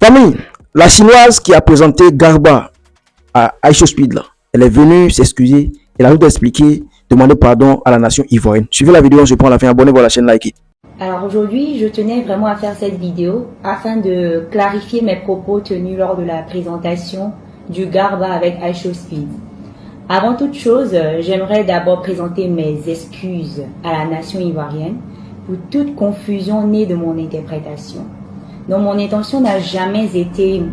Famille, la chinoise qui a présenté Garba à Aisho Speed, là, elle est venue s'excuser, elle a tout expliqué, demander pardon à la nation ivoirienne. Suivez la vidéo, je prends la fin, abonnez-vous à la chaîne, likez. Alors aujourd'hui, je tenais vraiment à faire cette vidéo afin de clarifier mes propos tenus lors de la présentation du Garba avec Aisho Speed. Avant toute chose, j'aimerais d'abord présenter mes excuses à la nation ivoirienne pour toute confusion née de mon interprétation. Donc mon intention n'a jamais été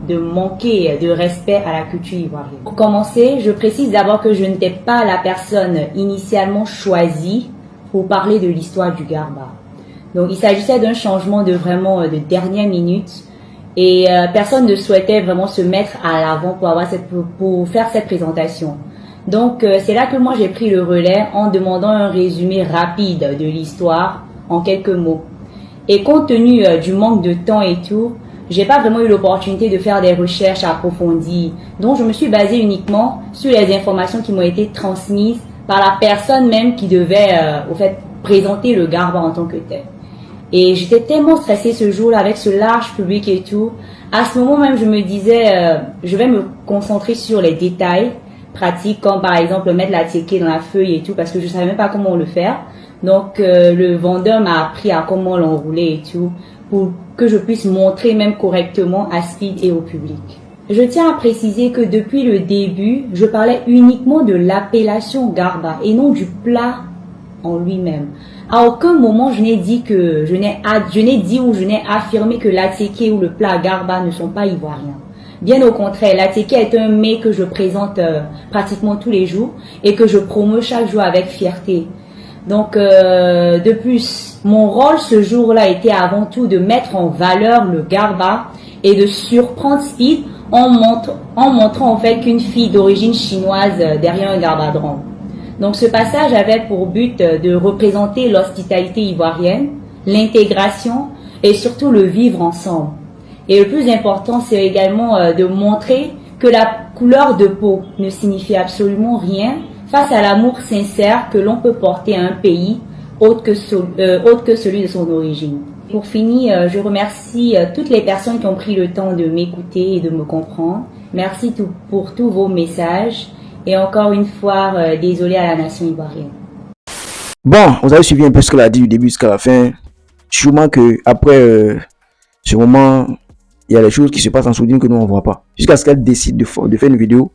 de manquer de respect à la culture ivoirienne. Pour commencer, je précise d'abord que je n'étais pas la personne initialement choisie pour parler de l'histoire du Garba. Donc il s'agissait d'un changement de dernière minute et personne ne souhaitait vraiment se mettre à l'avant pour faire cette présentation. Donc c'est là que moi j'ai pris le relais en demandant un résumé rapide de l'histoire en quelques mots. Et compte tenu du manque de temps et tout, j'ai pas vraiment eu l'opportunité de faire des recherches approfondies. Donc je me suis basée uniquement sur les informations qui m'ont été transmises par la personne même qui devait présenter le Garba en tant que tel. Et j'étais tellement stressée ce jour-là avec ce large public et tout. À ce moment même, je me disais, je vais me concentrer sur les détails pratiques, comme par exemple mettre la ticket dans la feuille et tout, parce que je savais même pas comment le faire. Donc le vendeur m'a appris à comment l'enrouler et tout, pour que je puisse montrer même correctement à Speed et au public. Je tiens à préciser que depuis le début, je parlais uniquement de l'appellation Garba et non du plat en lui-même. À aucun moment je n'ai dit je n'ai affirmé que l'attiéké ou le plat Garba ne sont pas ivoiriens. Bien au contraire, l'attiéké est un mets que je présente pratiquement tous les jours et que je promeus chaque jour avec fierté. Donc de plus, mon rôle ce jour-là était avant tout de mettre en valeur le Garba et de surprendre Speed en montrant en fait qu'une fille d'origine chinoise derrière un Garbadron. Donc ce passage avait pour but de représenter l'hospitalité ivoirienne, l'intégration et surtout le vivre ensemble. Et le plus important, c'est également de montrer que la couleur de peau ne signifie absolument rien face à l'amour sincère que l'on peut porter à un pays autre que celui de son origine. Pour finir, je remercie toutes les personnes qui ont pris le temps de m'écouter et de me comprendre. Merci pour tous vos messages. Et encore une fois, désolé à la nation ivoirienne. Bon, vous avez suivi un peu ce qu'elle a dit du début jusqu'à la fin. Sûrement que après ce moment, il y a des choses qui se passent en sourdine que nous on voit pas. Jusqu'à ce qu'elle décide de faire une vidéo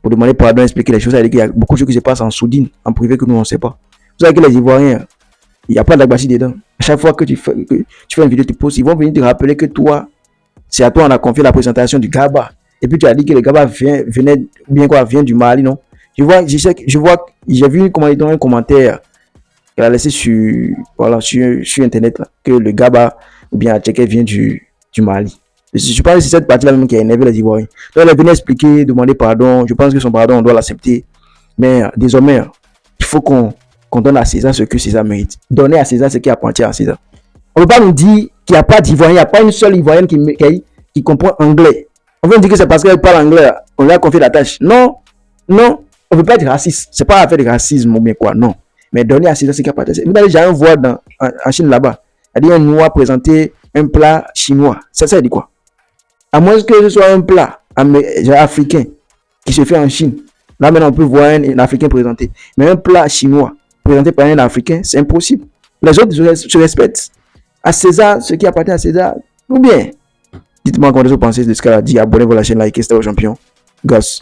pour demander pardon, expliquer les choses. Il y a beaucoup de choses qui se passent en sourdine, en privé que nous on ne sait pas. Vous savez que les Ivoiriens, il n'y a pas d'agbashi dedans. À chaque fois que tu fais une vidéo, tu poses, ils vont venir te rappeler que toi, c'est à toi on a confié la présentation du Garba. Et puis tu as dit que le Garba vient du Mali, non? J'ai vu un commentaire qu'elle a laissé sur internet là, que le Garba ou bien Attiéké vient du Mali. Je pense que c'est cette partie-là même qui a énervé les Ivoiriens. Donc elle est venue expliquer, demander pardon. Je pense que son pardon, on doit l'accepter. Mais désormais, il faut qu'on donne à César ce que César mérite. Donner à César ce qui appartient à César. On ne peut pas nous dire qu'il n'y a pas d'Ivoirien, il n'y a pas une seule Ivoirienne qui comprend anglais. On veut dire que c'est parce qu'elle parle anglais, on lui a confié la tâche. Non, on ne veut pas être raciste. C'est pas affaire de racisme ou bien quoi, non. Mais donner à César ce qui appartient. Vous allez jamais voir en Chine là-bas. Elle dit un noir présenter un plat chinois. Ça dit quoi? À moins que ce soit un plat africain qui se fait en Chine. Là maintenant on peut voir un Africain présenté. Mais un plat chinois présenté par un Africain, c'est impossible. Les autres se respectent. À César, ce qui appartient à César, ou bien dites-moi comment vous pensez de ce qu'elle a dit. Abonnez-vous à la chaîne, likez, c'était au champion. Gosse.